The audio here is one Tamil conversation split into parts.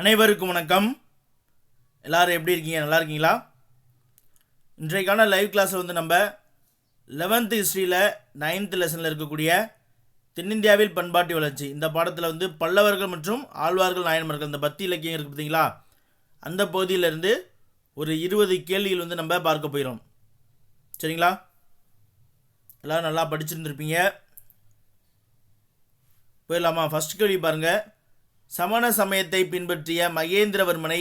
அனைவருக்கும் வணக்கம். எல்லாரும் எப்படி இருக்கீங்க? நல்லா இருக்கீங்களா? இன்றைக்கான லைவ் கிளாஸில் வந்து நம்ம 11th ஹிஸ்ட்ரியில் 9th லெசனில் இருக்கக்கூடிய தென்னிந்தியாவில் பண்பாட்டு வளர்ச்சி இந்த பாடத்தில் வந்து பல்லவர்கள் மற்றும் ஆழ்வார்கள் நாயன்மார்கள் இந்த பக்தி இலக்கியம் இருக்குது பார்த்தீங்களா, அந்த பகுதியிலேருந்து ஒரு 20 கேள்விகள் வந்து நம்ம பார்க்க போயிடும். சரிங்களா? எல்லோரும் நல்லா படிச்சிருந்துருப்பீங்க. போயிடலாமா? ஃபஸ்ட் கேள்வி பாருங்கள். சமண சமயத்தை பின்பற்றிய மகேந்திரவர்மனை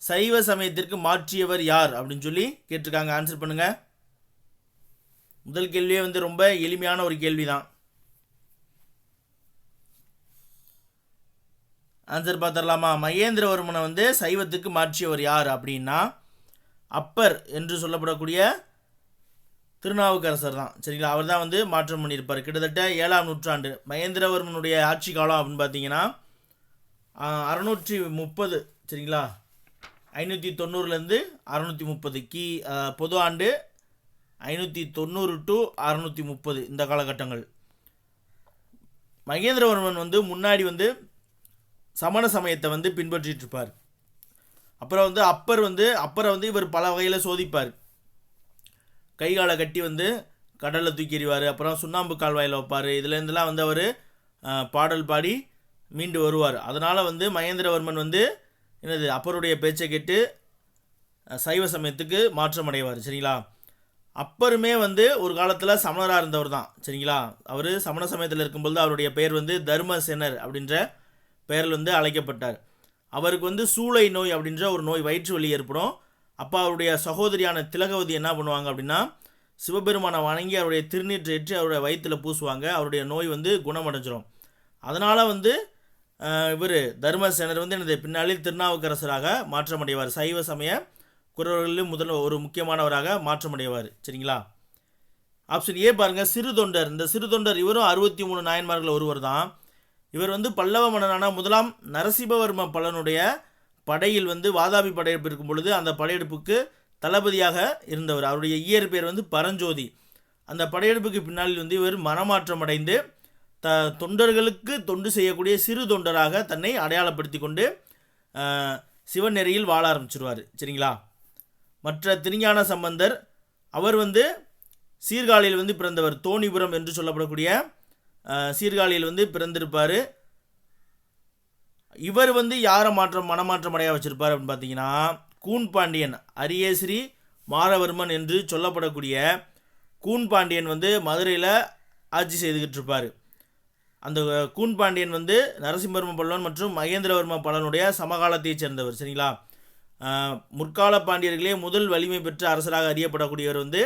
சைவ சமயத்திற்கு மாற்றியவர் யார் அப்படின்னு சொல்லி கேட்டிருக்காங்க. ஆன்சர் பண்ணுங்க. முதல் கேள்வியே வந்து ரொம்ப எளிமையான ஒரு கேள்வி தான். ஆன்சர் பார்த்துடலாமா? மகேந்திரவர்மனை வந்து சைவத்துக்கு மாற்றியவர் யார் அப்படின்னா அப்பர் என்று சொல்லப்படக்கூடிய திருநாவுக்கரசர் தான். சரிங்களா? அவர் தான் வந்து மாற்றம் பண்ணியிருப்பார். கிட்டத்தட்ட 7ஆம் நூற்றாண்டு மகேந்திரவர்மனுடைய ஆட்சி காலம் அப்படின்னு பார்த்தீங்கன்னா 630. சரிங்களா? 590 630 பொது ஆண்டு 590 to 630 இந்த காலகட்டங்கள். மகேந்திரவர்மன் வந்து முன்னாடி வந்து சமண சமயத்தை வந்து பின்பற்றிட்டு இருப்பார். அப்புறம் வந்து அப்பரை வந்து இவர் பல வகையில் சோதிப்பார். கைகாலை கட்டி வந்து கடலில் தூக்கி எறிவார். அப்புறம் சுண்ணாம்பு கால்வாயில் வைப்பார். இதுலேருந்துலாம் வந்து அவர் பாடல் பாடி மீண்டு வருவார். அதனால் வந்து மகேந்திரவர்மன் வந்து அப்பருடைய பேச்சை கேட்டு சைவ சமயத்துக்கு மாற்றம் அடைவார். சரிங்களா? அப்பருமே வந்து ஒரு காலத்தில் சமணராக இருந்தவர் தான். சரிங்களா? அவர் சமண சமயத்தில் இருக்கும்போது அவருடைய பெயர் வந்து தர்மசேனர் அப்படின்ற பெயரில் வந்து அழைக்கப்பட்டார். அவருக்கு வந்து சூளை நோய் அப்படின்ற ஒரு நோய், வயிற்று வலி ஏற்படும். அப்போ அவருடைய சகோதரியான திலகவதி என்ன பண்ணுவாங்க அப்படின்னா சிவபெருமானை வணங்கி அவருடைய திருநீற்றை ஏற்றி அவருடைய வயிற்றில் பூசுவாங்க. அவருடைய நோய் வந்து குணமடைஞ்சிடும். அதனால் வந்து இவர் தர்மசேனர் வந்து பின்னாளில் திருநாவுக்கரசராக மாற்றமடைவார். சைவ சமய குறவர்களில் ஒரு முக்கியமானவராக மாற்றமடைவார். சரிங்களா? ஆப்ஷன் ஏ பாருங்கள், சிறு தொண்டர். இந்த சிறு தொண்டர் இவரும் 63 நாயன்மார்கள் ஒருவர் தான். இவர் வந்து பல்லவ மன்னனான முதலாம் நரசிம்மவர்ம பல்லனுடைய படையில் வந்து வாதாபி படையெடுப்பு இருக்கும் பொழுது அந்த படையெடுப்புக்கு தளபதியாக இருந்தவர். அவருடைய இயற்பெயர் வந்து பரஞ்சோதி. அந்த படையெடுப்புக்கு பின்னால் வந்து இவர் மனமாற்றம் அடைந்து தொண்டர்களுக்கு தொண்டு செய்யக்கூடிய சிறு தொண்டராக தன்னை அடையாளப்படுத்தி கொண்டு சிவநெறியில் வாழ ஆரம்பிச்சிருவார். சரிங்களா? மற்ற திருஞான சம்பந்தர் அவர் வந்து சீர்காழியில் வந்து பிறந்தவர். தோணிபுரம் என்று சொல்லப்படக்கூடிய சீர்காழியில் வந்து பிறந்திருப்பார். இவர் வந்து யாரை மனமாற்றம் அடைய வச்சிருப்பார் அப்படின்னு பார்த்தீங்கன்னா கூன்பாண்டியன், அரியஸ்ரீ மாரவர்மன் என்று சொல்லப்படக்கூடிய கூன்பாண்டியன் வந்து மதுரையில் ஆட்சி செய்துக்கிட்டு இருப்பார். அந்த கூன்பாண்டியன் வந்து நரசிம்மவர்ம பல்லவன் மற்றும் மகேந்திரவர்ம பல்லவனுடைய சமகாலத்தைச் சேர்ந்தவர். சரிங்களா? முற்கால பாண்டியர்களே முதல் வலிமை பெற்ற அரசராக அறியப்படக்கூடியவர் வந்து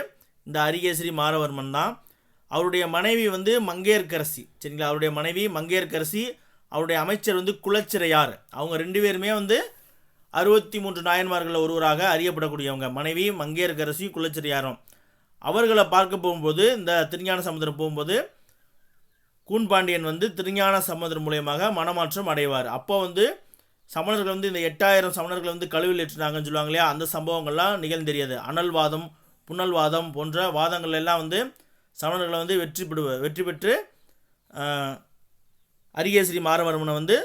இந்த அரியஸ்ரீ மாரவர்மன் தான். அவருடைய மனைவி வந்து மங்கையர்க்கரசி. சரிங்களா? அவருடைய மனைவி மங்கையர்க்கரசி, அவருடைய அமைச்சர் வந்து குலச்சிறையார். அவங்க 2 பேருமே வந்து 63 நாயன்மார்களில் ஒருவராக அறியப்படக்கூடியவங்க. மனைவி மங்கையர்க்கரசி, குலச்சிறையாரும். அவர்களை பார்க்க போகும்போது இந்த திருஞான சமுத்திரம் போகும்போது கூன்பாண்டியன் வந்து திருஞான சமுத்திரம் மூலயமாக மனமாற்றம் அடைவார். அப்போ வந்து சமணர்கள் வந்து இந்த 8000 சமணர்கள் வந்து கழுவில் ஏற்றினாங்கன்னு சொல்லுவாங்க இல்லையா, அந்த சம்பவங்கள்லாம் நிகழ்ந்தெரியாது. அனல்வாதம், புனல்வாதம் போன்ற வாதங்கள் எல்லாம் வந்து சமணர்களை வந்து வெற்றி பெற்று அரியஸ்ரீ மாரவர்மனை வந்து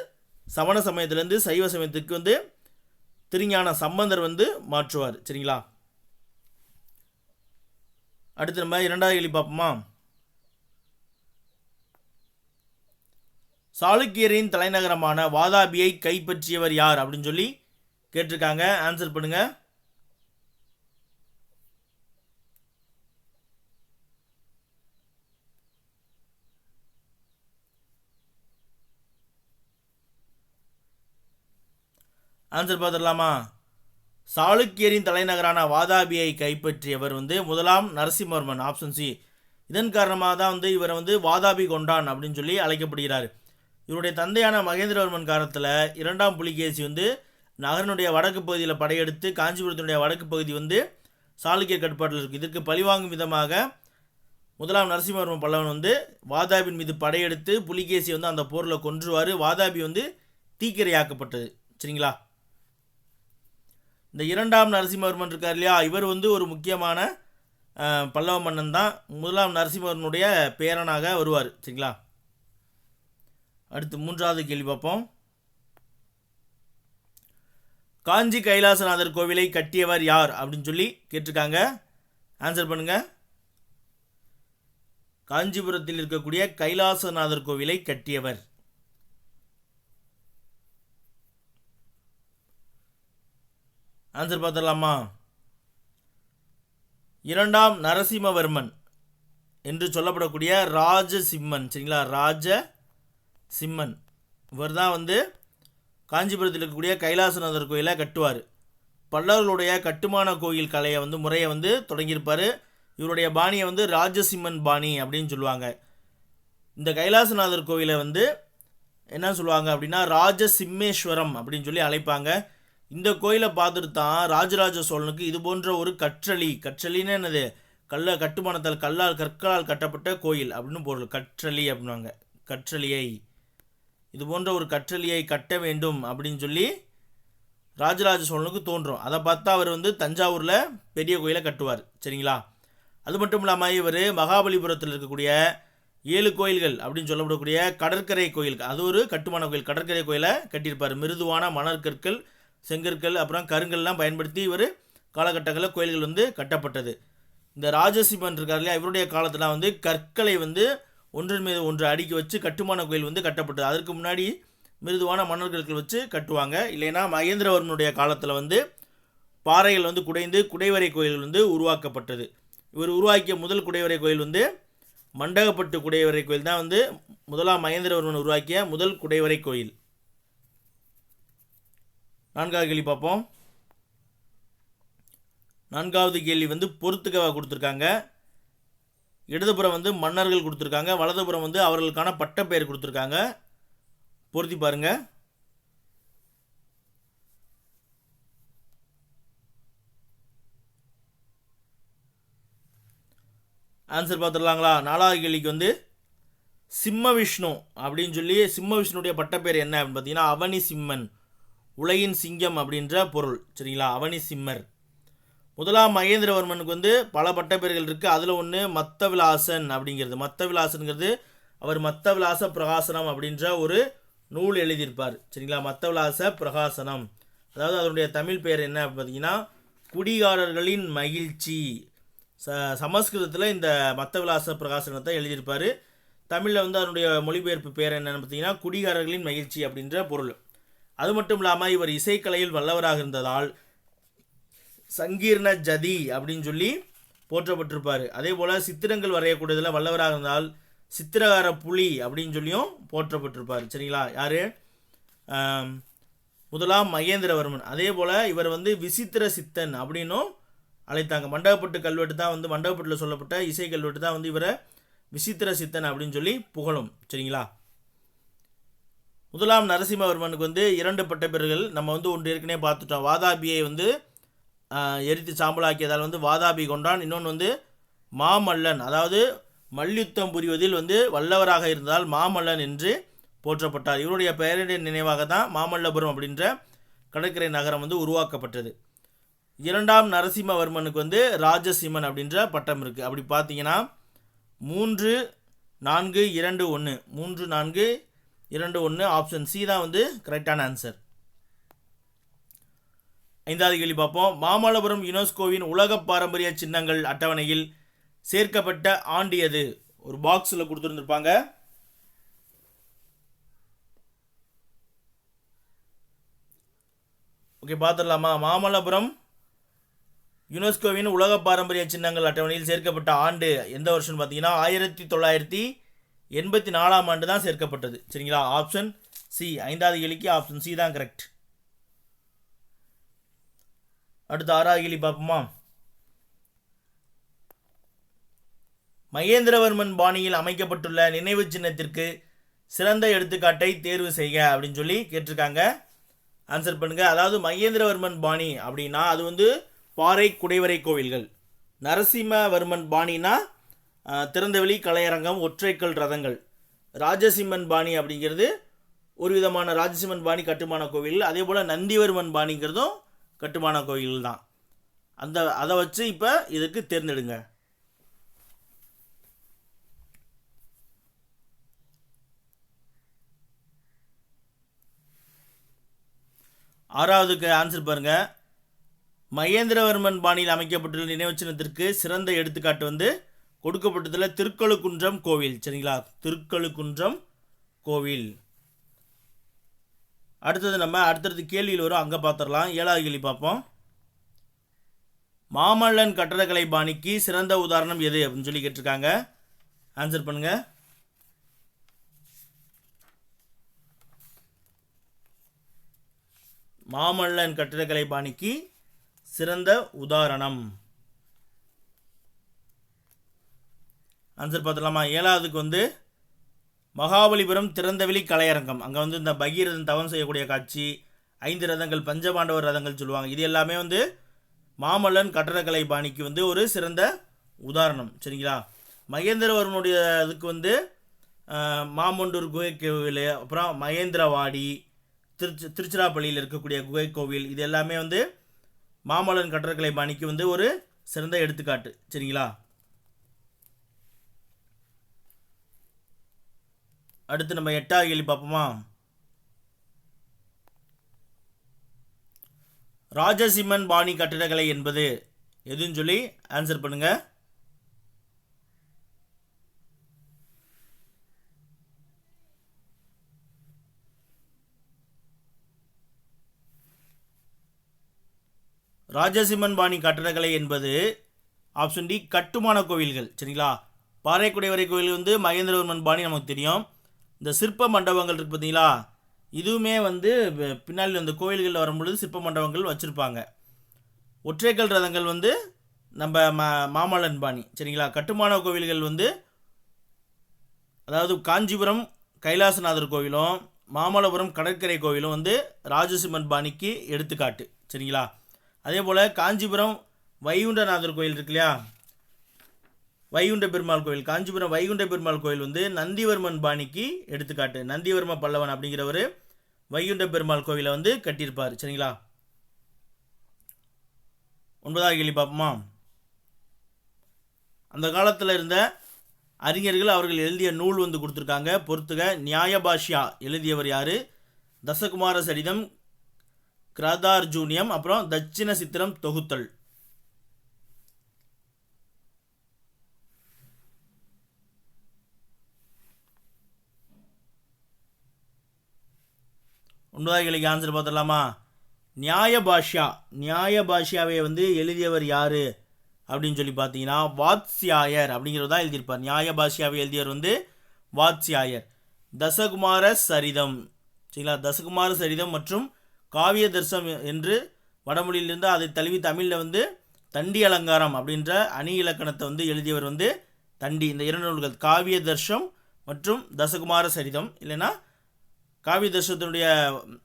சமண சமயத்திலேருந்து சைவ சமயத்துக்கு வந்து திருஞான சம்பந்தர் வந்து மாற்றுவார். சரிங்களா? அடுத்து நம்ம 2வது கேள்வி பார்ப்போமா? சாளுக்கியரின் தலைநகரமான வாதாபியை கைப்பற்றியவர் யார் அப்படின்னு சொல்லி கேட்டிருக்காங்க. ஆன்சர் பண்ணுங்க. ஆன்சர் பார்த்துடலாமா? சாளுக்கியரின் தலைநகரான வாதாபியை கைப்பற்றியவர் வந்து முதலாம் நரசிம்மவர்மன். Option C. இதன் காரணமாக தான் வந்து இவரை வந்து வாதாபி கொண்டான் அப்படின்னு சொல்லி அழைக்கப்படுகிறார். இவருடைய தந்தையான மகேந்திரவர்மன் காலத்தில் 2ஆம் புலிகேசி வந்து நகரனுடைய வடக்கு பகுதியில் படையெடுத்து காஞ்சிபுரத்தினுடைய வடக்கு பகுதி வந்து சாளுக்கியர் கட்டுப்பாட்டில் இருக்குது. இதற்கு பழிவாங்கும் விதமாக முதலாம் நரசிம்மவர்ம பல்லவன் வந்து வாதாபின் மீது படையெடுத்து புலிகேசி வந்து அந்த போரில் கொன்றுவார். வாதாபி வந்து தீக்கிரையாக்கப்பட்டது. சரிங்களா? இந்த 2ஆம் நரசிம்மவர்மன் இருக்கார் இல்லையா, இவர் வந்து ஒரு முக்கியமான பல்லவ மன்னன் தான். முதலாம் நரசிம்மவர்மனுடைய பேரனாக வருவார். சரிங்களா? அடுத்து 3வது கேள்வி பார்ப்போம். காஞ்சி கைலாசநாதர் கோவிலை கட்டியவர் யார் அப்படின்னு சொல்லி கேட்டிருக்காங்க. ஆன்சர் பண்ணுங்க. காஞ்சிபுரத்தில் இருக்கக்கூடிய கைலாசநாதர் கோவிலை கட்டியவர். ஆன்சர் பார்த்துடலாமா? இரண்டாம் நரசிம்மவர்மன் என்று சொல்லப்படக்கூடிய ராஜசிம்மன். சரிங்களா, ராஜசிம்மன் இவர் தான் வந்து காஞ்சிபுரத்தில் இருக்கக்கூடிய கைலாசநாதர் கோயிலை கட்டுவார். பல்லவர்களுடைய கட்டுமான கோயில் கலையை வந்து முறையை வந்து தொடங்கியிருப்பார். இவருடைய பாணியை வந்து ராஜசிம்மன் பாணி அப்படின்னு சொல்லுவாங்க. இந்த கைலாசநாதர் கோயிலை வந்து என்ன சொல்லுவாங்க அப்படின்னா ராஜசிம்மேஸ்வரம் அப்படின்னு சொல்லி அழைப்பாங்க. இந்த கோயிலை பார்த்துட்டு தான் ராஜராஜ சோழனுக்கு இது போன்ற ஒரு கற்றளின்னு என்னது, கட்டுமானத்தால் கற்களால் கட்டப்பட்ட கோயில் அப்படின்னு பொருள். கற்றளி அப்படின்வாங்க. கற்றளியை, இது போன்ற ஒரு கற்றளியை கட்ட வேண்டும் அப்படின்னு சொல்லி ராஜராஜ சோழனுக்கு தோன்றும். அதை பார்த்தா அவர் வந்து தஞ்சாவூரில் பெரிய கோயிலை கட்டுவார். சரிங்களா, அது மட்டும் இல்லாமல் இவர் மகாபலிபுரத்தில் இருக்கக்கூடிய 7 கோயில்கள் அப்படின்னு சொல்லப்படக்கூடிய கடற்கரை கோயில், அது ஒரு கட்டுமான கோயில், கடற்கரை கோயிலை கட்டியிருப்பார். மிருதுவான மணற்கற்கள், செங்கற்கள், அப்புறம் கருங்கல்லாம் பயன்படுத்தி இவர் காலகட்டங்களில் கோயில்கள் வந்து கட்டப்பட்டது. இந்த ராஜசிம்மன் இருக்கார் இல்லையா, இவருடைய காலத்தில் வந்து கற்களை வந்து ஒன்றின் மீது ஒன்று அடுக்கி வச்சு கட்டுமான கோயில் வந்து கட்டப்பட்டது. அதற்கு முன்னாடி மிருதுவான மணற்கற்கள் வச்சு கட்டுவாங்க. இல்லைன்னா மகேந்திரவர்மனுடைய காலத்தில் வந்து பாறைகள் வந்து குடைந்து குடைவரை கோயில் வந்து உருவாக்கப்பட்டது. இவர் உருவாக்கிய முதல் குடைவரை கோயில் வந்து மண்டகப்பட்டு குடைவரை கோயில் தான் வந்து முதலாம் மகேந்திரவர்மன் உருவாக்கிய முதல் குடைவரை கோயில். 4வது கேள்வி பார்ப்போம். 4வது கேள்வி வந்து பொறுத்துக்கவா கொடுத்துருக்காங்க. இடதுபுறம் வந்து மன்னர்கள் கொடுத்துருக்காங்க, வலதுபுறம் வந்து அவர்களுக்கான பட்டப்பெயர் கொடுத்துருக்காங்க. பொருத்தி பாருங்க. ஆன்சர் பார்த்துடலாங்களா? 4வது கேள்விக்கு வந்து சிம்ம விஷ்ணு அப்படின்னு சொல்லி, சிம்ம விஷ்ணுடைய பட்டப்பேர் என்ன அப்படின்னு பார்த்தீங்கன்னா அவனி சிம்மன், உலகின் சிங்கம் அப்படின்ற பொருள். சரிங்களா, அவனி சிம்மர். முதலாம் மகேந்திரவர்மனுக்கு வந்து பல பட்டப்பேர்கள் இருக்குது. அதில் ஒன்று மத்தவிலாசன் அப்படிங்கிறது. மத்தவிலாசனுங்கிறது அவர் மத்தவிலாச பிரகாசனம் அப்படின்ற ஒரு நூல் எழுதியிருப்பார். சரிங்களா, மத்தவிலாச பிரகாசனம், அதாவது அதனுடைய தமிழ் பெயர் என்ன பார்த்தீங்கன்னா குடிகாரர்களின் மகிழ்ச்சி. சமஸ்கிருதத்தில் இந்த மத்தவிலாச பிரகாசனத்தை எழுதியிருப்பார். தமிழில் வந்து அதனுடைய மொழிபெயர்ப்பு பேர் என்னென்னு பார்த்தீங்கன்னா குடிகாரர்களின் மகிழ்ச்சி அப்படின்ற பொருள். அது மட்டும் இல்லாமல் இவர் இசைக்கலையில் வல்லவராக இருந்ததால் சங்கீர்ண ஜதி அப்படின்னு சொல்லி போற்றப்பட்டிருப்பார். அதே போல் சித்திரங்கள் வரையக்கூடியதில் வல்லவராக இருந்தால் சித்திரகார புலி அப்படின்னு சொல்லியும் போற்றப்பட்டிருப்பார். சரிங்களா, யார்? முதலாம் மகேந்திரவர்மன். அதே போல் இவர் வந்து விசித்திர சித்தன் அப்படின்னும் அழைத்தாங்க. மண்டகப்பட்டு கல்வெட்டு தான் வந்து, மண்டகப்பட்டில் சொல்லப்பட்ட இசை கல்வெட்டு தான் வந்து இவரை விசித்திர சித்தன் அப்படின்னு சொல்லி புகழும். சரிங்களா, முதலாம் நரசிம்மவர்மனுக்கு வந்து 2 பட்டப்பேர்கள் நம்ம வந்து ஒன்று ஏற்கனவே பார்த்துட்டோம். வாதாபியை வந்து எரித்து சாம்பலாக்கியதால் வந்து வாதாபி கொண்டான். இன்னொன்று வந்து மாமல்லன், அதாவது மல்யுத்தம் புரிவதில் வந்து வல்லவராக இருந்தால் மாமல்லன் என்று போற்றப்பட்டார். இவருடைய பெயருடைய நினைவாக தான் மாமல்லபுரம் அப்படின்ற கடற்கரை நகரம் வந்து உருவாக்கப்பட்டது. 2ஆம் நரசிம்மவர்மனுக்கு வந்து ராஜசிம்மன் அப்படின்ற பட்டம் இருக்குது. அப்படி பார்த்தீங்கன்னா 3, 4, 2, 1 3, 4, 2, 1 ஆப்ஷன் சி தான் வந்து கரெக்டான ஆன்சர். 5வது கேள்வி பார்ப்போம். மாமல்லபுரம் யுனெஸ்கோவின் உலக பாரம்பரிய சின்னங்கள் அட்டவணையில் சேர்க்கப்பட்ட ஆண்டு எது? ஒரு பாக்ஸில் கொடுத்துருந்துருப்பாங்க. ஓகே, பார்த்துடலாமா? மாமல்லபுரம் யுனெஸ்கோவின் உலக பாரம்பரிய சின்னங்கள் அட்டவணையில் சேர்க்கப்பட்ட ஆண்டு எந்த வருஷம்னு பார்த்தீங்கன்னா 1984ஆம் ஆண்டு தான் சேர்க்கப்பட்டது. சரிங்களா, ஆப்ஷன் சி. 5வது கேள்விக்கு ஆப்ஷன் சி தான் கரெக்ட். அடுத்து 6வது கேள்வி பார்ப்போமா? மகேந்திரவர்மன் பாணியில் அமைக்கப்பட்டுள்ள நினைவு சின்னத்திற்கு சிறந்த எடுத்துக்காட்டை தேர்வு செய்க அப்படின்னு சொல்லி கேட்டிருக்காங்க. ஆன்சர் பண்ணுங்க. அதாவது மகேந்திரவர்மன் பாணி அப்படின்னா அது வந்து பாறை குடைவரை கோவில்கள். நரசிம்மவர்மன் பாணினா திறந்தவெளி கலையரங்கம், ஒற்றைக்கல் ரதங்கள். ராஜசிம்மன் பாணி அப்படிங்கிறது ஒரு விதமான ராஜசிம்மன் பாணி கட்டுமான கோவில். அதே போல் நந்திவர்மன் பாணிங்கிறதும் கட்டுமான கோவில் தான். அதை வச்சு இப்போ இதுக்கு தேர்ந்தெடுங்க. ஆறாவதுக்கு ஆன்சர் பாருங்க. மகேந்திரவர்மன் பாணியில் அமைக்கப்பட்டுள்ள நினைவு சின்னத்திற்கு சிறந்த எடுத்துக்காட்டு வந்து கொடுக்கப்பட்டதில் திருக்கழுக்குன்றம் கோவில். சரிங்களா, திருக்கழுக்குன்றம் கோவில். அடுத்தது நம்ம அடுத்தடுத்து கேள்வியில் வரும், அங்கே பார்த்துடலாம். 7வது கேள்வி பார்ப்போம். மாமல்லன் கட்டடக்கலை பாணிக்கு சிறந்த உதாரணம் எது அப்படின்னு சொல்லி கேட்டிருக்காங்க. ஆன்சர் பண்ணுங்க. மாமல்லன் கட்டடக்கலை பாணிக்கு சிறந்த உதாரணம். ஆன்சர் பார்த்துடலாமா? 7வதுக்கு வந்து மகாபலிபுரம் திறந்தவெளி கலையரங்கம். அங்கே வந்து இந்த பகீரதன் தவம் செய்யக்கூடிய காட்சி, 5 ரதங்கள், பஞ்சபாண்டவர் ரதங்கள் சொல்லுவாங்க. இது எல்லாமே வந்து மாமல்லன் கட்டடக்கலை பாணிக்கு வந்து ஒரு சிறந்த உதாரணம். சரிங்களா. மகேந்திரவர்மனுடைய இதுக்கு வந்து மாமண்டூர் குகை கோவில், அப்புறம் மகேந்திரவாடி, திருச்சிராப்பள்ளியில் இருக்கக்கூடிய குகை கோவில், இது எல்லாமே வந்து மாமல்லன் கட்டடக்கலை பாணிக்கு வந்து ஒரு சிறந்த எடுத்துக்காட்டு. சரிங்களா. அடுத்து நம்ம 8வது கேள்வி பார்ப்போமா. ராஜசிம்மன் பாணி கட்டிடக்கலை என்பது எதுன்னு சொல்லி ஆன்சர் பண்ணுங்க. ராஜசிம்மன் பாணி கட்டடக்கலை என்பது ஆப்ஷன் டி கட்டுமான கோவில்கள். சரிங்களா. பாறைக்குடைவரை கோவில் வந்து மகேந்திரவர்மன் பாணி நமக்கு தெரியும். இந்த சிற்ப மண்டபங்கள் இருக்குது பார்த்தீங்களா, இதுவுமே வந்து பின்னால் அந்த கோவில்களில் வரும்பொழுது சிற்ப மண்டபங்கள் வச்சுருப்பாங்க. ஒற்றைக்கல் ரதங்கள் வந்து நம்ம மாமல்லன் பாணி. சரிங்களா. கட்டுமான கோவில்கள் வந்து அதாவது காஞ்சிபுரம் கைலாசநாதர் கோவிலும் மாமல்லபுரம் கடற்கரை கோவிலும் வந்து ராஜசிம்மன் பாணிக்கு எடுத்துக்காட்டு. சரிங்களா. அதே போல் காஞ்சிபுரம் வைகுண்டநாதர் கோயில் இருக்கு இல்லையா, வைகுண்ட பெருமாள் கோயில், காஞ்சிபுரம் வைகுண்ட பெருமாள் கோயில் வந்து நந்திவர்மன் பாணிக்கு எடுத்துக்காட்டு. நந்திவர்ம பல்லவன் அப்படிங்கிறவர் வைகுண்ட பெருமாள் கோவிலை வந்து கட்டியிருப்பார். சரிங்களா. 9வது கேள்வி பார்ப்போமா. அந்த காலத்தில் இருந்த அறிஞர்கள் அவர்கள் எழுதிய நூல் வந்து கொடுத்துருக்காங்க, பொறுத்துக. நியாயபாஷ்யா எழுதியவர் யார்? தசகுமார சரிதம், கிராதார்ஜூனியம், அப்புறம் தட்சிண சித்திரம் தொகுத்தல். ஒன்பதாவது கேள்விக்கு ஆன்சர் பார்த்துடலாமா. நியாயபாஷ்யாவை வந்து எழுதியவர் யார் அப்படின்னு சொல்லி பார்த்தீங்கன்னா வாத்ஸ்யாயர் அப்படிங்கிறது தான் எழுதியிருப்பார். நியாயபாஷ்யாவை எழுதியவர் வந்து வாத்ஸ்யாயர். தசகுமார சரிதம். சரிங்களா. தசகுமார சரிதம் மற்றும் காவிய தர்சம் என்று வடமொழியிலிருந்து அதை தழுவி தமிழில் வந்து தண்டி அலங்காரம் அப்படின்ற அணி இலக்கணத்தை வந்து எழுதியவர் வந்து தண்டி. இந்த 2 நூல்கள் காவிய தர்ஷம் மற்றும் தசகுமார சரிதம், இல்லைன்னா காவிய தர்ஷத்தினுடைய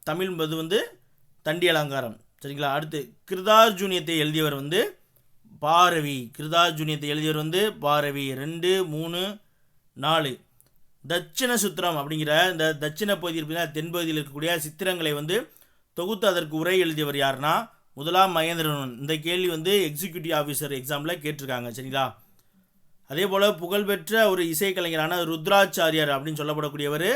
தமிழ் இது வந்து தண்டி அலங்காரம். சரிங்களா. அடுத்து கிருதார்ஜுனியத்தை எழுதியவர் வந்து பாரவி. கிருதார்ஜுனியத்தை எழுதியவர் வந்து பாரவி. 2, 3, 4. தட்சிண சுத்திரம் அப்படிங்கிற இந்த தட்சிண பகுதி இருப்பீங்கன்னா தென்பகுதியில் இருக்கக்கூடிய சித்திரங்களை வந்து தொகுத்து அதற்கு உரை எழுதியவர் யாருன்னா முதலாம் மகேந்திரவர்மன். இந்த கேள்வி வந்து எக்ஸிக்யூட்டிவ் ஆஃபீஸர் எக்ஸாமில் கேட்டிருக்காங்க. சரிங்களா. அதே போல் புகழ்பெற்ற ஒரு இசைக்கலைஞரான ருத்ராச்சாரியார் அப்படின்னு சொல்லப்படக்கூடியவர்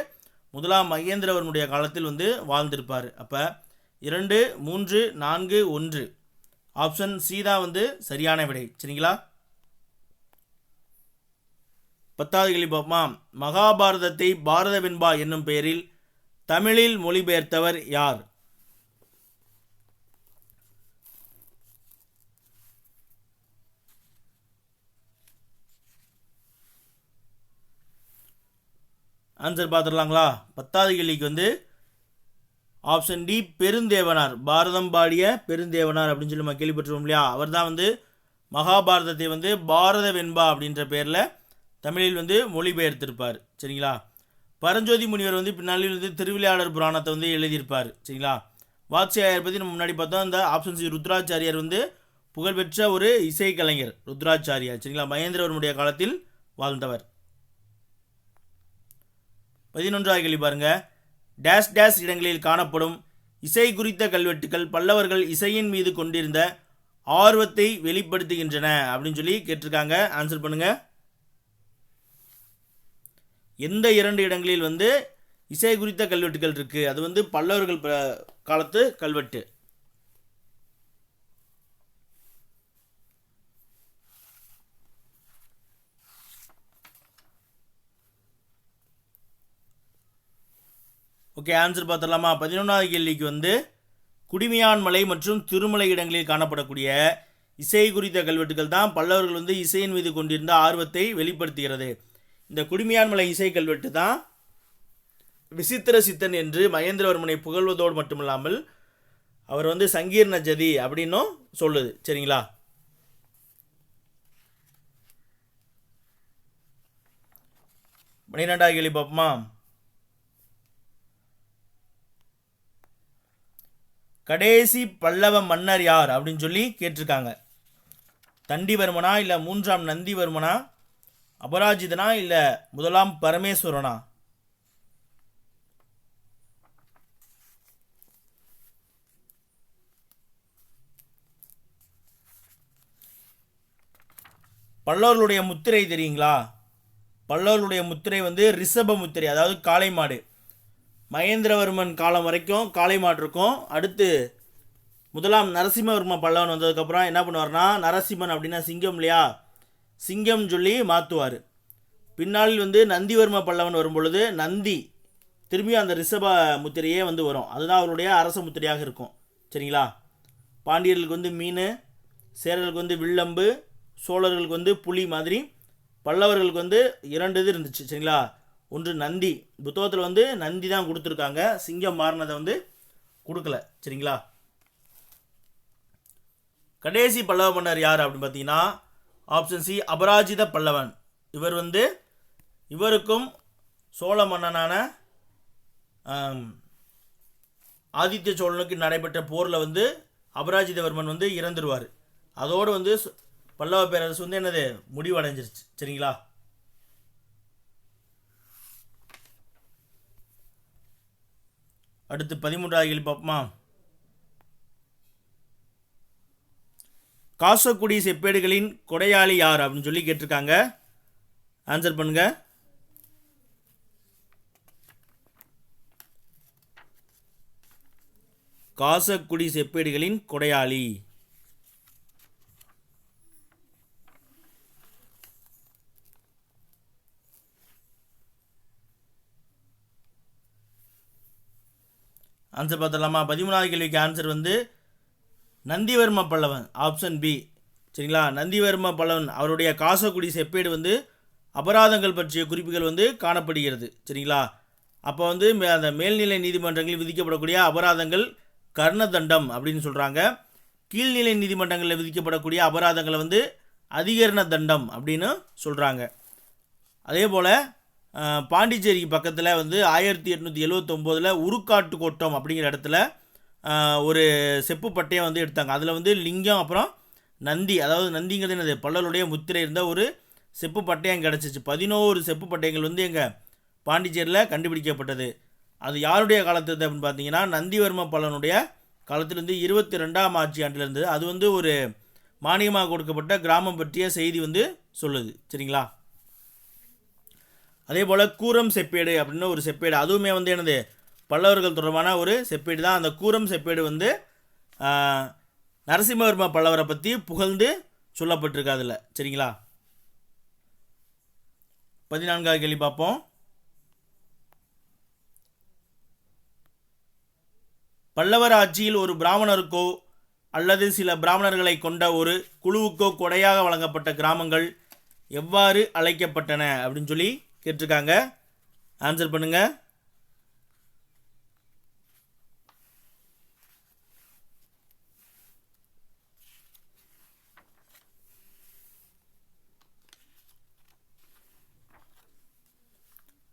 முதலாம் மகேந்திரவர்மனுடைய காலத்தில் வந்து வாழ்ந்திருப்பார். அப்போ 2, 3, 4, 1 ஆப்ஷன் சி தான் வந்து சரியான விடை. சரிங்களா. 10வது கேள்வி பார்ப்போமா. மகாபாரதத்தை பாரத வெண்பா என்னும் பெயரில் தமிழில் மொழிபெயர்த்தவர் யார்? ஆன்சர் பார்த்துடலாங்களா. 10வது கேள்விக்கு வந்து ஆப்ஷன் டி பெருந்தேவனார். பாரதம் பாடிய பெருந்தேவனார் அப்படின்னு சொல்லி நம்ம கேள்விப்பட்டிருவோம் இல்லையா, அவர் தான் வந்து மகாபாரதத்தை வந்து பாரத வெண்பா அப்படின்ற பேரில் தமிழில் வந்து மொழிபெயர்த்திருப்பார். சரிங்களா. பரஞ்சோதி முனிவர் வந்து பின்னாளில் வந்து திருவிளையாடல் புராணத்தை வந்து எழுதியிருப்பார். சரிங்களா. வாத்ஸ்யாயர் பற்றி நம்ம முன்னாடி பார்த்தோம். இந்த ஆப்ஷன் சி ருத்ராச்சாரியார் வந்து புகழ்பெற்ற ஒரு இசைக்கலைஞர் ருத்ராச்சாரியார். சரிங்களா. மகேந்திரவர்மனுடைய காலத்தில் வாழ்ந்தவர். 11வது கேள்வி பாருங்க. டேஷ் டேஷ் இடங்களில் காணப்படும் இசை குறித்த கல்வெட்டுக்கள் பல்லவர்கள் இசையின் மீது கொண்டிருந்த ஆர்வத்தை வெளிப்படுத்துகின்றன அப்படின்னு சொல்லி கேட்டிருக்காங்க. ஆன்சர் பண்ணுங்க. எந்த 2 இடங்களில் வந்து இசை குறித்த கல்வெட்டுக்கள் இருக்குது, அது வந்து பல்லவர்கள் காலத்து கல்வெட்டு. ஓகே, ஆன்சர் பார்த்துடலாமா? 11வது கேள்விக்கு வந்து குடிமியான் மலை மற்றும் திருமலை இடங்களில் காணப்படக்கூடிய இசை குறித்த கல்வெட்டுகள் தான் பல்லவர்கள் வந்து இசையின் மீது கொண்டிருந்த ஆர்வத்தை வெளிப்படுத்துகிறது. இந்த குடிமியான் மலை இசை கல்வெட்டு தான் விசித்திர சித்தன் என்று மகேந்திரவர்மனை புகழ்வதோடு மட்டுமில்லாமல் அவர் வந்து சங்கீர்ண ஜதி அப்படின்னும் சொல்லுது. சரிங்களா? பன்னிரெண்டாவது கேள்வி பார்ப்போமா? கடைசி பல்லவ மன்னர் யார் அப்படின்னு சொல்லி கேட்டிருக்காங்க. தண்டிவர்மனா, இல்லை 3ஆம் நந்திவர்மனா, அபராஜிதனா, இல்லை 1ஆம் பரமேஸ்வரனா? பல்லவர்களுடைய முத்திரை தெரியுங்களா? பல்லவர்களுடைய முத்திரை வந்து ரிஷப முத்திரை, அதாவது காளை மாடு. மகேந்திரவர்மன் காலம் வரைக்கும் காளை மாடு இருக்கும். அடுத்து 1ஆம் நரசிம்மவர்ம பல்லவன் வந்ததுக்கப்புறம் என்ன பண்ணுவார்னா, நரசிம்மன் அப்படின்னா சிங்கம் இல்லையா, சிங்கம் சொல்லி மாற்றுவார். பின்னாளில் வந்து நந்திவர்ம பல்லவன் வரும்பொழுது நந்தி திரும்பி அந்த ரிஷப முத்திரையே வந்து வரும். அதுதான் அவருடைய அரச முத்திரையாக இருக்கும். சரிங்களா? பாண்டியர்களுக்கு வந்து மீன், சேரர்களுக்கு வந்து வில்லம்பு, சோழர்களுக்கு வந்து புலி மாதிரி பல்லவர்களுக்கு வந்து 2 இது இருந்துச்சு. சரிங்களா? ஒன்று நந்தி. புத்தகத்தில் வந்து நந்தி தான் கொடுத்துருக்காங்க, சிங்கம் மாறினதை வந்து கொடுக்கல. சரிங்களா? கடைசி பல்லவ மன்னர் யார் அப்படின்னு பார்த்தீங்கன்னா ஆப்ஷன் சி, அபராஜித பல்லவன். இவர் வந்து இவருக்கும் சோழ மன்னனான ஆதித்ய சோழனுக்கு நடைபெற்ற போரில் வந்து அபராஜிதவர்மன் வந்து இறந்துருவார். அதோடு வந்து பல்லவ பேரரசு வந்து என்னது முடிவடைஞ்சிருச்சு. சரிங்களா? அடுத்து 13வது கேள்வி பார்ப்போமா? காசக்குடி செப்பேடுகளின் கொடையாளி யார் அப்படின்னு சொல்லி கேட்டிருக்காங்க. ஆன்சர் பண்ணுங்க. காசக்குடி செப்பேடுகளின் கொடையாளி. ஆன்சர் பார்த்துடலாமா? 13வது கேள்விக்கு ஆன்சர் வந்து நந்திவர்ம பல்லவன், ஆப்ஷன் பி. சரிங்களா? நந்திவர்ம பல்லவன் அவருடைய காசக்குடி செப்பேடு வந்து அபராதங்கள் பற்றிய குறிப்புகள் வந்து காணப்படுகிறது. சரிங்களா? அப்போ வந்து அந்த மேல்நிலை நீதிமன்றங்களில் விதிக்கப்படக்கூடிய அபராதங்கள் கர்ணதண்டம் அப்படின்னு சொல்கிறாங்க. கீழ்நிலை நீதிமன்றங்களில் விதிக்கப்படக்கூடிய அபராதங்களை வந்து அதிகரண தண்டம் அப்படின்னு சொல்கிறாங்க. அதே போல் பாண்டிச்சேரிக்கு பக்கத்தில் வந்து 1879 உருக்காட்டு கோட்டம் அப்படிங்கிற இடத்துல ஒரு செப்பு பட்டையை வந்து எடுத்தாங்க. அதில் வந்து லிங்கம் அப்புறம் நந்தி, அதாவது நந்திங்கிறது என்னது பல்லவருடைய முத்திரை இருந்த ஒரு செப்பு பட்டயம் கிடச்சிச்சு. 11 செப்பு பட்டயங்கள் வந்து எங்கள் பாண்டிச்சேரியில் கண்டுபிடிக்கப்பட்டது. அது யாருடைய காலத்தில் அப்படின்னு பார்த்தீங்கன்னா நந்திவர்ம பல்லவனுடைய காலத்திலிருந்து 22ஆம் ஆட்சி ஆண்டிலிருந்து. அது வந்து ஒரு மானியமாக கொடுக்கப்பட்ட கிராமம் பற்றிய செய்தி வந்து சொல்லுது. சரிங்களா? அதே போல் கூரம் செப்பேடு அப்படின்னு ஒரு செப்பேடு, அதுவுமே வந்து என்னது பல்லவர்கள் தொடர்பான ஒரு செப்பேடு தான். அந்த கூரம் செப்பேடு வந்து நரசிம்மவர்ம பல்லவரை பற்றி புகழ்ந்து சொல்லப்பட்டிருக்கு அதில். சரிங்களா? 14வது கேள்வி பார்ப்போம். பல்லவர் ஆட்சியில் ஒரு பிராமணருக்கோ அல்லது சில பிராமணர்களை கொண்ட ஒரு குழுவுக்கோ கொடையாக வழங்கப்பட்ட கிராமங்கள் எவ்வாறு அழைக்கப்பட்டன அப்படின்னு சொல்லி கேட்டிருக்காங்க. ஆன்சர் பண்ணுங்க.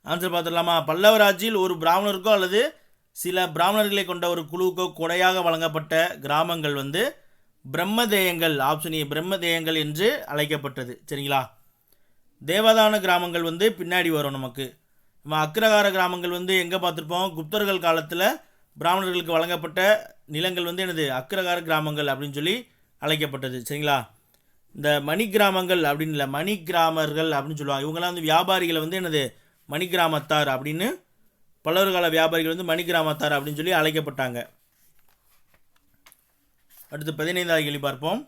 ஆன்சர் பார்த்துடலாமா? பல்லவர் ஆட்சியில் ஒரு பிராமணருக்கோ அல்லது சில பிராமணர்களை கொண்ட ஒரு குழுவுக்கோ கொடையாக வழங்கப்பட்ட கிராமங்கள் வந்து பிரம்மதேயங்கள், ஆப்ஷன் ஏ பிரம்மதேயங்கள் என்று அழைக்கப்பட்டது. சரிங்களா? தேவதான கிராமங்கள் வந்து பின்னாடி வரும் நமக்கு. நம்ம அக்ரகார கிராமங்கள் வந்து எங்கே பார்த்துருப்போம்? குப்தர்கள் காலத்தில் பிராமணர்களுக்கு வழங்கப்பட்ட நிலங்கள் வந்து என்னது அக்ரகார கிராமங்கள் அப்படின்னு சொல்லி அழைக்கப்பட்டது. சரிங்களா? இந்த மணி கிராமங்கள் அப்படின்னு இல்லை, மணி கிராமர்கள் அப்படின்னு சொல்லுவாங்க. இவங்கெல்லாம் வந்து வியாபாரிகளை வந்து என்னது மணி கிராமத்தார் அப்படின்னு, பல்லவர் கால வியாபாரிகள் வந்து மணி கிராமத்தார் அப்படின்னு சொல்லி அழைக்கப்பட்டாங்க. அடுத்து 15வது கேள்வி பார்ப்போம்.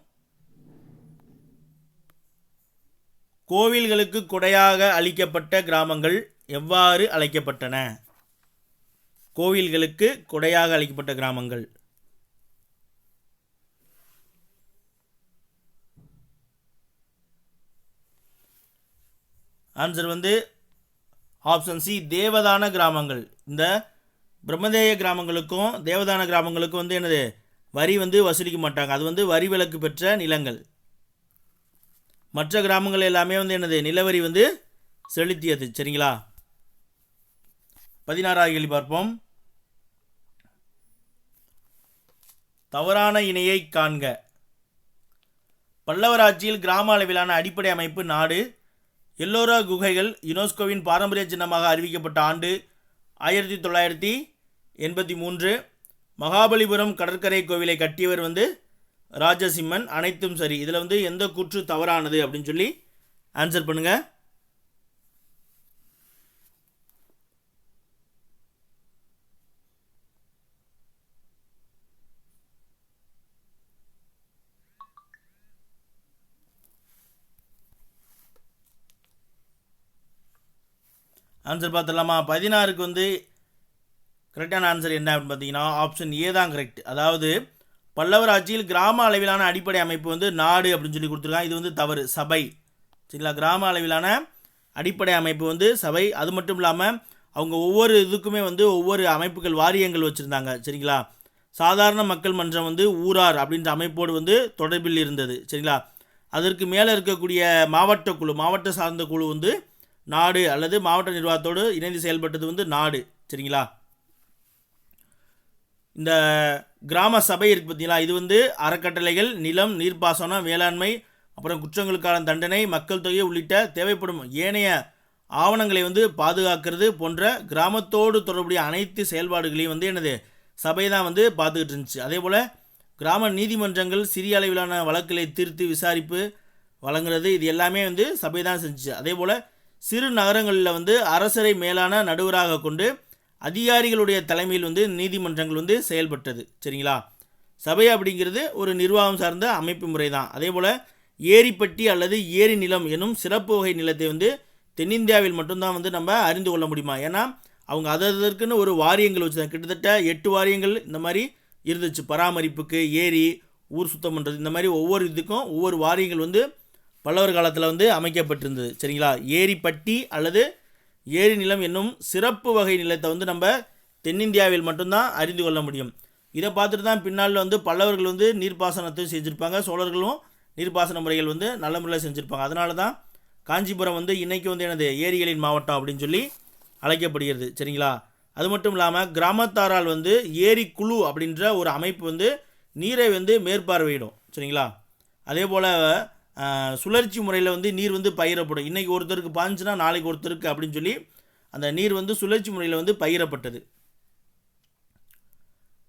கோவில்களுக்கு கொடையாக அளிக்கப்பட்ட கிராமங்கள் எவ்வாறு அழைக்கப்பட்டன? கோவில்களுக்கு கொடையாக அளிக்கப்பட்ட கிராமங்கள். ஆன்சர் வந்து ஆப்ஷன் சி, தேவதான கிராமங்கள். இந்த பிரம்மதேய கிராமங்களுக்கும் தேவதான கிராமங்களுக்கும் வந்து என்னது, வரி வந்து வசூலிக்க மாட்டாங்க. அது வந்து வரி விலக்கு பெற்ற நிலங்கள். மற்ற கிராமங்கள் எல்லாமே வந்து என்னது, நிலவரி வந்து செலுத்தியது. சரிங்களா? 16வது கேள்வி பார்ப்போம். தவறான இணையை காண்க. பல்லவர் ஆட்சியில் கிராம அளவிலான அடிப்படை அமைப்பு நாடு. எல்லோரா குகைகள் யுனெஸ்கோவின் பாரம்பரிய சின்னமாக அறிவிக்கப்பட்ட ஆண்டு 1983. மகாபலிபுரம் கடற்கரை கோவிலை கட்டியவர் வந்து ராஜசிம்மன். அனைத்தும் சரி. இதில் வந்து எந்த கூற்று தவறானது அப்படின்னு சொல்லி ஆன்சர் பண்ணுங்க. ஆன்சர் பார்த்துடலாமா? 16க்கு வந்து கரெக்டான ஆன்சர் என்ன அப்படின்னு பார்த்தீங்கன்னா ஆப்ஷன் ஏ தான் கரெக்ட். அதாவது பல்லவர் ஆட்சியில் கிராம அளவிலான அடிப்படை அமைப்பு வந்து நாடு அப்படின்னு சொல்லி கொடுத்துருக்காங்க. இது வந்து தவறு, சபை. சரிங்களா? கிராம அளவிலான அடிப்படை அமைப்பு வந்து சபை. அது மட்டும் இல்லாமல் அவங்க ஒவ்வொரு இதுக்குமே வந்து ஒவ்வொரு அமைப்புகள், வாரியங்கள் வச்சுருந்தாங்க. சரிங்களா? சாதாரண மக்கள் மன்றம் வந்து ஊரார் அப்படின்ற அமைப்போடு வந்து தொடர்பில் இருந்தது. சரிங்களா? அதற்கு மேலே இருக்கக்கூடிய மாவட்ட குழு, மாவட்ட சார்ந்த குழு வந்து நாடு அல்லது மாவட்ட நிர்வாகத்தோடு இணைந்து செயல்பட்டது வந்து நாடு. சரிங்களா? இந்த கிராம சபை இருக்குது பார்த்தீங்களா, இது வந்து அறக்கட்டளைகள், நிலம், நீர்ப்பாசனம், வேளாண்மை, அப்புறம் குற்றங்களுக்கான தண்டனை, மக்கள் தொகை உள்ளிட்ட தேவைப்படும் ஏனைய ஆவணங்களை வந்து பாதுகாக்கிறது போன்ற கிராமத்தோடு தொடர்புடைய அனைத்து செயல்பாடுகளையும் வந்து என்னது, சபை தான் வந்து பார்த்துக்கிட்டு இருந்துச்சு. அதே போல் கிராம நீதிமன்றங்கள், சிறிய அளவிலான வழக்குகளை தீர்த்து விசாரிப்பு வழங்குறது, இது எல்லாமே வந்து சபை தான் செஞ்சுச்சு. அதே போல் சிறு நகரங்களில் வந்து அரசரை மேலான நடுவராக கொண்டு அதிகாரிகளுடைய தலைமையில் வந்து நீதிமன்றங்கள் வந்து செயல்பட்டது. சரிங்களா? சபை அப்படிங்கிறது ஒரு நிர்வாகம் சார்ந்த அமைப்பு முறை தான். அதே போல் ஏரிப்பட்டி அல்லது ஏரி நிலம் எனும் சிறப்பு வகை நிலத்தை வந்து தென்னிந்தியாவில் மட்டும்தான் வந்து நம்ம அறிந்து கொள்ள முடியுமா? ஏன்னா அவங்க அதற்குன்னு ஒரு வாரியங்கள் வச்சுருந்தாங்க. கிட்டத்தட்ட 8 வாரியங்கள் இந்த மாதிரி இருந்துச்சு. பராமரிப்புக்கு, ஏரி, ஊர் சுத்தம் பண்ணுறது, இந்த மாதிரி ஒவ்வொரு இதுக்கும் ஒவ்வொரு வாரியங்கள் வந்து பல்லவர் காலத்தில் வந்து அமைக்கப்பட்டிருந்தது. சரிங்களா? ஏரிப்பட்டி அல்லது ஏரி நிலம் என்னும் சிறப்பு வகை நிலத்தை வந்து நம்ம தென்னிந்தியாவில் மட்டும்தான் அறிந்து கொள்ள முடியும். இதை பார்த்துட்டு தான் பின்னால் வந்து பல்லவர்கள் வந்து நீர்ப்பாசனத்தை செஞ்சுருப்பாங்க. சோழர்களும் நீர்ப்பாசன முறைகள் வந்து நல்ல முறையில் செஞ்சுருப்பாங்க. அதனால தான் காஞ்சிபுரம் வந்து இன்றைக்கி வந்து எனது ஏரிகளின் மாவட்டம் அப்படின்னு சொல்லி அழைக்கப்படுகிறது. சரிங்களா? அது மட்டும் இல்லாமல் கிராமத்தாரால் வந்து ஏரி குழு அப்படின்ற ஒரு அமைப்பு வந்து நீரை வந்து மேற்பார்வையிடும். சரிங்களா? அதே போல் சுழற்சி முறையில் வந்து நீர் வந்து பயிரப்படும். இன்றைக்கி ஒருத்தருக்கு பாஞ்சுன்னா நாளைக்கு ஒருத்தருக்கு அப்படின்னு சொல்லி அந்த நீர் வந்து சுழற்சி முறையில் வந்து பயிரப்பட்டது.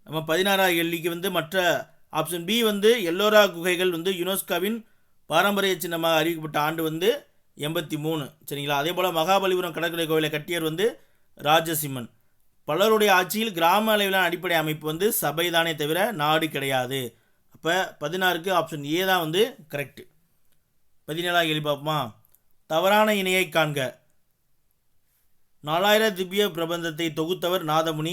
நம்ம 16வது கேள்விக்கு வந்து மற்ற ஆப்ஷன் பி வந்து எல்லோரா குகைகள் வந்து யுனெஸ்கோவின் பாரம்பரிய சின்னமாக அறிவிக்கப்பட்ட ஆண்டு வந்து 83. சரிங்களா? அதே போல் மகாபலிபுரம் கடற்கரை கோவிலை கட்டியவர் வந்து ராஜசிம்மன். பலருடைய ஆட்சியில் கிராம அளவிலான அடிப்படை அமைப்பு வந்து சபை தானே தவிர நாடு கிடையாது. அப்போ 16க்கு ஆப்ஷன் ஏ தான் வந்து கரெக்டு. 17வது கேள்வி பார்ப்போமா? தவறான இணையை காண்க. 4000 திவ்ய பிரபந்தத்தை தொகுத்தவர் நாதமுனி.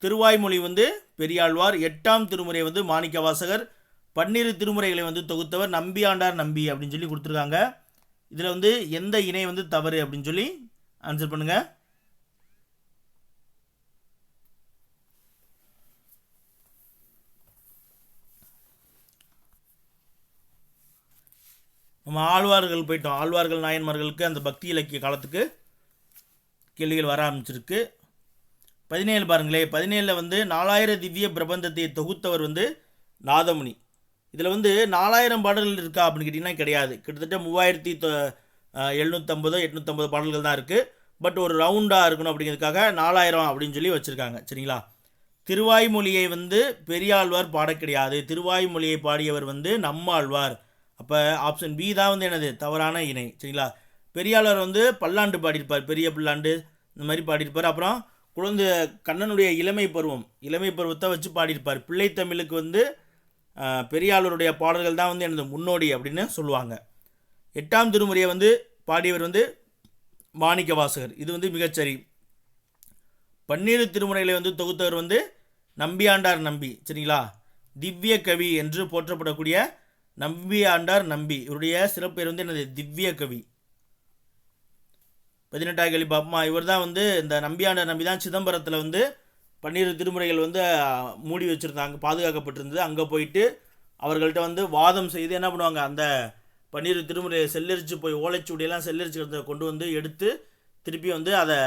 திருவாய்மொழி வந்து பெரியாழ்வார். 8ஆம் திருமுறை வந்து மாணிக்க வாசகர். 12 திருமுறைகளை வந்து தொகுத்தவர் நம்பியாண்டார் நம்பி அப்படின்னு சொல்லி கொடுத்துருக்காங்க. இதில் வந்து எந்த இணை வந்து தவறு அப்படின்னு சொல்லி ஆன்சர் பண்ணுங்கள். நம்ம ஆழ்வார்கள் போயிட்டோம். ஆழ்வார்கள் நாயன்மார்களுக்கு அந்த பக்தி இலக்கிய காலத்துக்கு கேள்விகள் வர ஆரம்பிச்சிருக்கு. 17 பாருங்களே. 17 வந்து 4000 திவ்ய பிரபந்தத்தை தொகுத்தவர் வந்து நாதமுனி. இதில் வந்து 4000 பாடல்கள் இருக்கா அப்படின்னு கேட்டிங்கன்னா கிடையாது. கிட்டத்தட்ட 3750 850 பாடல்கள் தான் இருக்குது. பட் ஒரு ரவுண்டாக இருக்கணும் அப்படிங்கிறதுக்காக 4000 அப்படின்னு சொல்லி வச்சுருக்காங்க. சரிங்களா? திருவாய்மொழியை வந்து பெரியாழ்வார் பாட கிடையாது. திருவாய்மொழியை பாடியவர் வந்து நம்மாழ்வார். அப்போ ஆப்ஷன் பி தான் வந்து என்னது, தவறான இணை. சரிங்களா? பெரியாழ்வார் வந்து பல்லாண்டு பாடியிருப்பார், பெரிய பல்லாண்டு இந்த மாதிரி பாடியிருப்பார். அப்புறம் குழந்தை கண்ணனுடைய இளமை பருவத்தை வச்சு பாடியிருப்பார். பிள்ளைத்தமிழுக்கு வந்து பெரியாளருடைய பாடல்கள் தான் வந்து எனது முன்னோடி அப்படின்னு சொல்லுவாங்க. 8ஆம் திருமுறையை வந்து பாடியவர் வந்து மாணிக்க வாசகர். இது வந்து மிகச்சரி. 12 திருமுறைகளை வந்து தொகுத்தவர் வந்து நம்பியாண்டார் நம்பி. சரிங்களா? திவ்ய கவி என்று போற்றப்படக்கூடிய நம்பியாண்டார் நம்பி. இவருடைய சிறப்பெயர் வந்து என்னது? திவ்ய கவி. 18ஆம் கேள்வி பார்ப்போமா? இவர் தான் வந்து இந்த நம்பியாண்டார் நம்பி தான் சிதம்பரத்தில் வந்து 12 திருமுறைகள் வந்து மூடி வச்சுருந்தாங்க, பாதுகாக்கப்பட்டிருந்தது. அங்கே போயிட்டு அவர்கள்ட்ட வந்து வாதம் செய்து என்ன பண்ணுவாங்க, அந்த 12 திருமுறையை செல்லரிச்சு போய் ஓலைச்சுவடியெல்லாம் செல்லரிச்சு கொண்டு வந்து எடுத்து திருப்பி வந்து அதை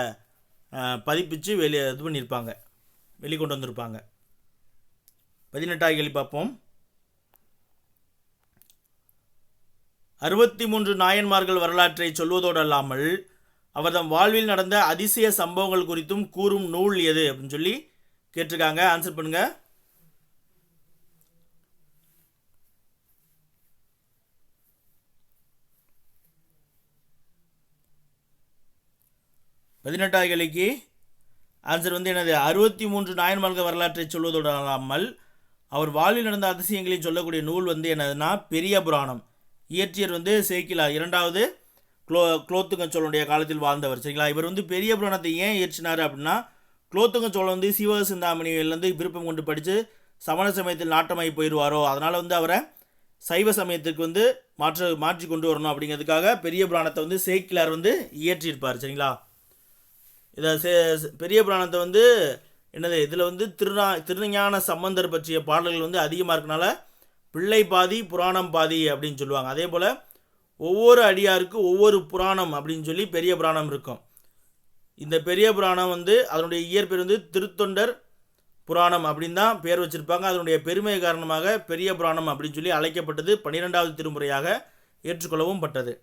பதிப்பிச்சு இது பண்ணியிருப்பாங்க, வெளிக்கொண்டு வந்திருப்பாங்க. 18ஆம் கேள்வி பார்ப்போம். 63 நாயன்மார்கள் வரலாற்றை சொல்வதோடு அல்லாமல் அவர்தம் வாழ்வில் நடந்த அதிசய சம்பவங்கள் குறித்தும் கூறும் நூல் எது அப்படின்னு சொல்லி கேட்டிருக்காங்க. ஆன்சர் பண்ணுங்க. பதினெட்டாவது கேள்விக்கு ஆன்சர் வந்து என்னது? 63 நாயன்மார்கள் வரலாற்றை சொல்வதோடு அல்லாமல் அவர் வாழ்வில் நடந்த அதிசயங்களை சொல்லக்கூடிய நூல் வந்து என்னதுன்னா பெரிய புராணம். இயற்றியர் வந்து சேக்கிலார், 2வது குலோத்துங்க சோழனுடைய காலத்தில் வாழ்ந்தவர். சரிங்களா? இவர் வந்து பெரிய புராணத்தை ஏன் இயற்றினார் அப்படின்னா, குலோத்துங்க சோழன் வந்து சிவ சிந்தாமணியிலேருந்து விருப்பம் கொண்டு படித்து சமண சமயத்தில் நாட்டமாகி போயிடுவாரோ, அதனால் வந்து அவரை சைவ சமயத்துக்கு வந்து மாற்றி கொண்டு வரணும் அப்படிங்கிறதுக்காக பெரிய புராணத்தை வந்து சேக்கிலார் வந்து இயற்றியிருப்பார். சரிங்களா? இதை பெரிய புராணத்தை வந்து என்னது, இதில் வந்து திருஞான சம்பந்தர் பற்றிய பாடல்கள் வந்து அதிகமாக இருக்கனால பிள்ளை பாதி புராணம் பாதி அப்படின்னு சொல்லுவாங்க. அதே போல் ஒவ்வொரு அடியாருக்கு ஒவ்வொரு புராணம் அப்படின்னு சொல்லி பெரிய புராணம் இருக்கும். இந்த பெரிய புராணம் வந்து அதனுடைய இயற்பெயர் வந்து திருத்தொண்டர் புராணம் அப்படின்னு தான் பேர் வச்சுருப்பாங்க. அதனுடைய பெருமை காரணமாக பெரிய புராணம் அப்படின்னு சொல்லி அழைக்கப்பட்டது. 12வது திருமுறையாக ஏற்றுக்கொள்ளவும் பட்டது.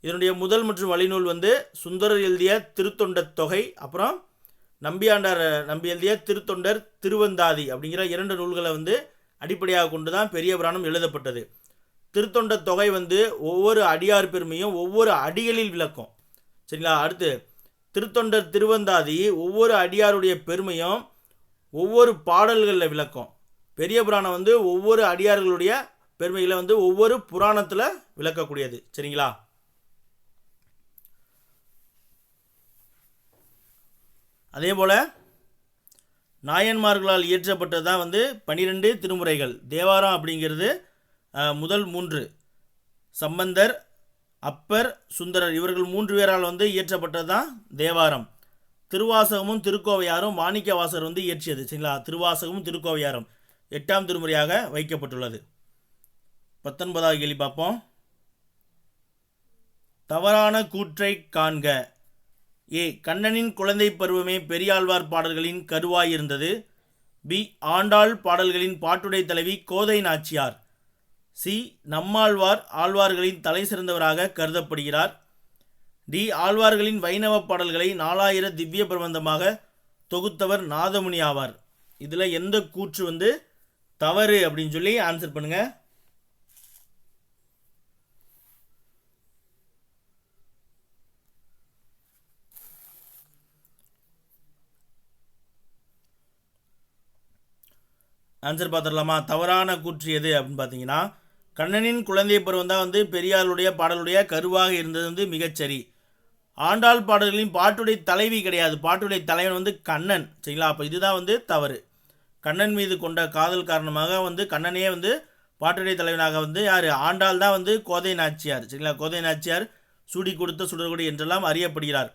இதனுடைய முதல் மற்றும் வழிநூல் வந்து சுந்தரர் எழுதிய திருத்தொண்ட தொகை, அப்புறம் நம்பியாண்டார் நம்பி எழுதிய திருத்தொண்டர் திருவந்தாதி அப்படிங்கிற 2 நூல்களை வந்து அடிப்படையாக கொண்டு தான் பெரிய புராணம் எழுதப்பட்டது. திருத்தொண்ட தொகை வந்து ஒவ்வொரு அடியார் பெருமையும் ஒவ்வொரு அடிகளில் விளக்கும். சரிங்களா? அடுத்து திருத்தொண்டர் திருவந்தாதி ஒவ்வொரு அடியாருடைய பெருமையும் ஒவ்வொரு பாடல்களில் விளக்கும். பெரிய புராணம் வந்து ஒவ்வொரு அடியார்களுடைய பெருமைகளை வந்து ஒவ்வொரு புராணத்தில் விளக்கக்கூடியது. சரிங்களா? அதே போல் நாயன்மார்களால் இயற்றப்பட்டது தான் வந்து 12 திருமுறைகள். தேவாரம் அப்படிங்கிறது முதல் 3, சம்பந்தர், அப்பர், சுந்தரர் இவர்கள் 3 பேரால் வந்து இயற்றப்பட்டது தான் தேவாரம். திருவாசகமும் திருக்கோவையாரும் மாணிக்க வாசகர் வந்து இயற்றியது. சரிங்களா? திருவாசகமும் திருக்கோவையாரும் 8ஆம் திருமுறையாக வைக்கப்பட்டுள்ளது. 19வது கேள்வி பார்ப்போம். தவறான கூற்றை காண்க. ஏ. கண்ணனின் குழந்தை பருவமே பெரியாழ்வார் பாடல்களின் கருவாயிருந்தது. பி. ஆண்டாள் பாடல்களின் பாட்டுடை தலைவி கோதை நாச்சியார். சி. நம்மாழ்வார் ஆழ்வார்களின் தலை சிறந்தவராக கருதப்படுகிறார். டி. ஆழ்வார்களின் வைணவ பாடல்களை 4000 திவ்ய பிரபந்தமாக தொகுத்தவர் நாதமுனி ஆவார். இதில் எந்த கூற்று வந்து தவறு அப்படின்னு சொல்லி ஆன்சர் பண்ணுங்க. ஆன்சர் பார்த்துடலாமா? தவறான கூற்று எது அப்படின்னு பார்த்தீங்கன்னா, கண்ணனின் குழந்தை பருவம் தான் வந்து பெரியாருடைய பாடலுடைய கருவாக இருந்தது வந்து மிகச்சரி. ஆண்டாள் பாடல்களின் பாட்டுடை தலைவி கிடையாது. பாட்டுடை தலைவன் வந்து கண்ணன். சரிங்களா? அப்போ இதுதான் வந்து தவறு. கண்ணன் மீது கொண்ட காதல் காரணமாக வந்து கண்ணனையே வந்து பாட்டுடை தலைவனாக வந்து யார்? ஆண்டாள் தான் வந்து கோதை நாச்சியார். சரிங்களா? கோதை நாச்சியார் சூடி கொடுத்த சுடர்கொடி என்றெல்லாம் அறியப்படுகிறார்.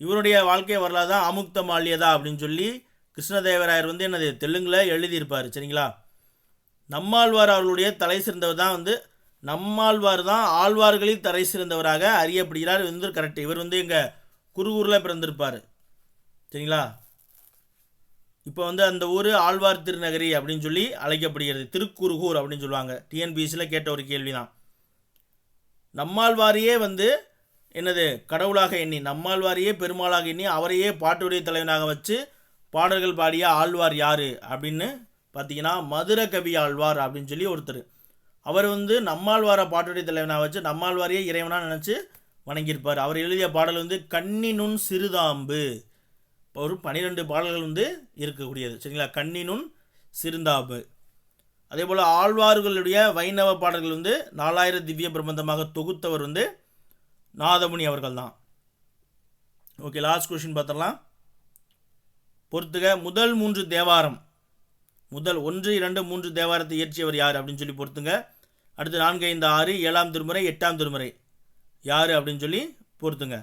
இவருடைய வாழ்க்கை வரலாறு தான் அமுக்த மால்யதா அப்படின்னு சொல்லி கிருஷ்ணதேவராயர் வந்து என்னது தெலுங்கில் எழுதியிருப்பார். சரிங்களா? நம்மாழ்வார் அவர்களுடைய தலை சிறந்தவர் தான் வந்து நம்மாழ்வார் தான் ஆழ்வார்களில் தலை சிறந்தவராக அறியப்படுகிறார். வந்து கரெக்ட். இவர் வந்து எங்கள் குருகூரில் பிறந்திருப்பார். சரிங்களா? இப்போ வந்து அந்த ஊர் ஆழ்வார் திருநகரி அப்படின்னு சொல்லி அழைக்கப்படுகிறது. திருக்குருகூர் அப்படின்னு சொல்லுவாங்க. டிஎன்பிஎஸ்சியில் கேட்ட ஒரு கேள்வி தான். நம்மாழ்வாரையே வந்து என்னது கடவுளாக எண்ணி, நம்மாழ்வாரையே பெருமாளாக எண்ணி அவரையே பாட்டுடைய தலைவனாக வச்சு பாடல்கள் பாடிய ஆழ்வார் யார் அப்படின்னு பார்த்தீங்கன்னா மதுர கவி ஆழ்வார் அப்படின்னு சொல்லி ஒருத்தர். அவர் வந்து நம்மாழ்வாரை பாட்டுடைய தலைவனாக வச்சு நம்மாழ்வாரையே இறைவனாக நினச்சி வணங்கியிருப்பார். அவர் எழுதிய பாடல் வந்து கண்ணினுன் சிறுதாம்பு. ஒரு 12 பாடல்கள் வந்து இருக்கக்கூடியது. சரிங்களா? கண்ணினுன் சிறுதாம்பு. அதே போல் ஆழ்வார்களுடைய வைணவ பாடல்கள் வந்து 4000 திவ்ய பிரபந்தமாக தொகுத்தவர் வந்து நாதமுனி அவர்கள் தான். ஓகே, லாஸ்ட் கொஸ்டின் பார்த்துடலாம். பொறுத்துக, முதல் 3 தேவாரம், முதல் 1, 2, 3 தேவாரத்தை இயற்றியவர் யார் அப்படின்னு சொல்லி பொறுத்துங்க. அடுத்து 4, 5, 6, 7ஆம் திருமுறை, 8ஆம் திருமுறை யார் அப்படின்னு சொல்லி பொறுத்துங்க.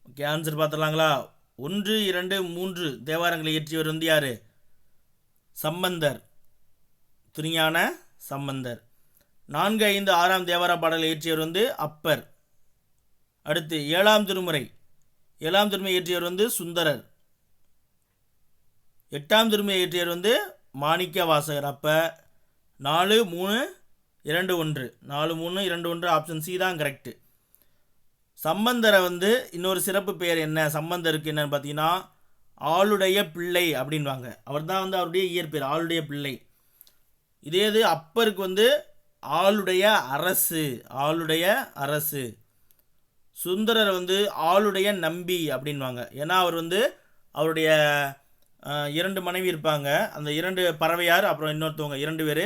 Okay, answer பார்த்துடலாங்களா? 1, 2, 3 தேவாரங்களை இயற்றியவர் வந்து யார்? சம்பந்தர், திருஞான சம்பந்தர். 4, 5, 6ஆம் தேவார பாடலை இயற்றியவர் வந்து அப்பர். அடுத்து 7ஆம் திருமுறை, 7ஆம் திருமுறை இயற்றியவர் வந்து சுந்தரர். 8ஆம் திருமுறை இயற்றியவர் வந்து மாணிக்க வாசகர். அப்போ 4, 3, 2, 1, 4, 3, 2, 1 ஆப்ஷன் சி தான் கரெக்டு. சம்பந்தரை வந்து இன்னொரு சிறப்பு பெயர் என்ன சம்பந்தருக்கு என்னன்னு பார்த்தீங்கன்னா, ஆளுடைய பிள்ளை அப்படின்வாங்க. அவர் தான் வந்து அவருடைய இயற்பெயர் ஆளுடைய பிள்ளை. இதே இது அப்பருக்கு வந்து ஆளுடைய அரசு, ஆளுடைய அரசு. சுந்தரர் வந்து ஆளுடைய நம்பி அப்படின்வாங்க. ஏன்னா அவர் வந்து அவருடைய 2 மனைவி இருப்பாங்க. அந்த 2 பறவையார், அப்புறம் இன்னொருத்தவங்க 2 பேர்.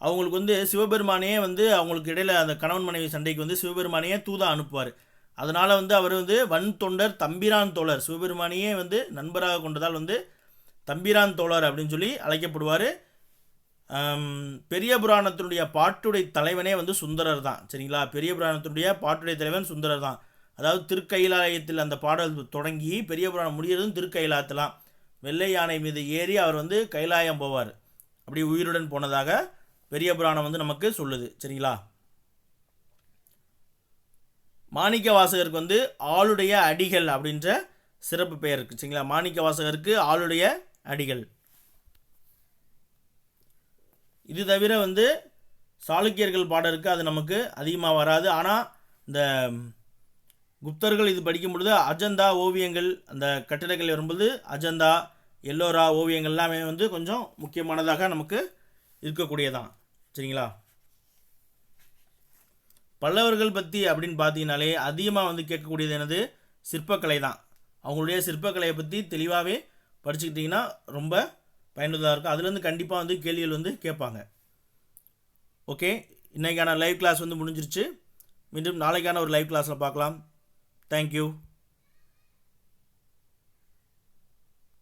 அவங்களுக்கு வந்து சிவபெருமானையே வந்து அவங்களுக்கு இடையில் அந்த கணவன் மனைவி சண்டைக்கு வந்து சிவபெருமானையே தூதா அனுப்புவார். அதனால் வந்து அவர் வந்து வன் தொண்டர் தம்பிரான் தோழர், சிவபெருமானையே வந்து நண்பராக கொண்டதால் வந்து தம்பிரான் தோழர் அப்படின்னு சொல்லி அழைக்கப்படுவார். பெரிய புராணத்தினுடைய பாட்டுடை தலைவனே வந்து சுந்தரர் தான். சரிங்களா? பெரிய புராணத்தினுடைய பாட்டுடை தலைவன் சுந்தரர் தான். அதாவது திருக்கைலாயத்தில் அந்த பாடல் தொடங்கி பெரிய புராணம் முடியறதும் திருக்கைலாயத்திலாம். வெள்ளை யானை மீது ஏறி அவர் வந்து கைலாயம் போவார். அப்படி உயிருடன் போனதாக பெரிய புராணம் வந்து நமக்கு சொல்லுது. சரிங்களா? மாணிக்க வாசகருக்கு வந்து ஆளுடைய அடிகள் அப்படின்ற சிறப்பு பெயர் இருக்குது. சரிங்களா? மாணிக்க வாசகருக்கு ஆளுடைய அடிகள். இது தவிர வந்து சாளுக்கியர்கள் பாடலுக்கு அது நமக்கு அதிகமாக வராது. ஆனால் இந்த குப்தர்கள் இது படிக்கும் பொழுது அஜந்தா ஓவியங்கள், அந்த கட்டிடங்கள் வரும்போது அஜந்தா, எல்லோரா ஓவியங்கள் எல்லாமே வந்து கொஞ்சம் முக்கியமானதாக நமக்கு இருக்கக்கூடியதான். சரிங்களா? பல்லவர்கள் பற்றி அப்படின்னு பார்த்தீங்கனாலே அதிகமாக வந்து கேட்கக்கூடியது என்னது? சிற்பக்கலை தான். அவங்களுடைய சிற்பக்கலையை பற்றி தெளிவாகவே படிச்சுக்கிட்டிங்கன்னா ரொம்ப பயனுள்ளதாக இருக்கும். அதுலேருந்து கண்டிப்பாக வந்து கேள்விகள் வந்து கேட்பாங்க. ஓகே, இன்றைக்கான லைவ் கிளாஸ் வந்து முடிஞ்சிருச்சு. மீண்டும் நாளைக்கான ஒரு லைவ் கிளாஸில் பார்க்கலாம். தேங்க்யூ.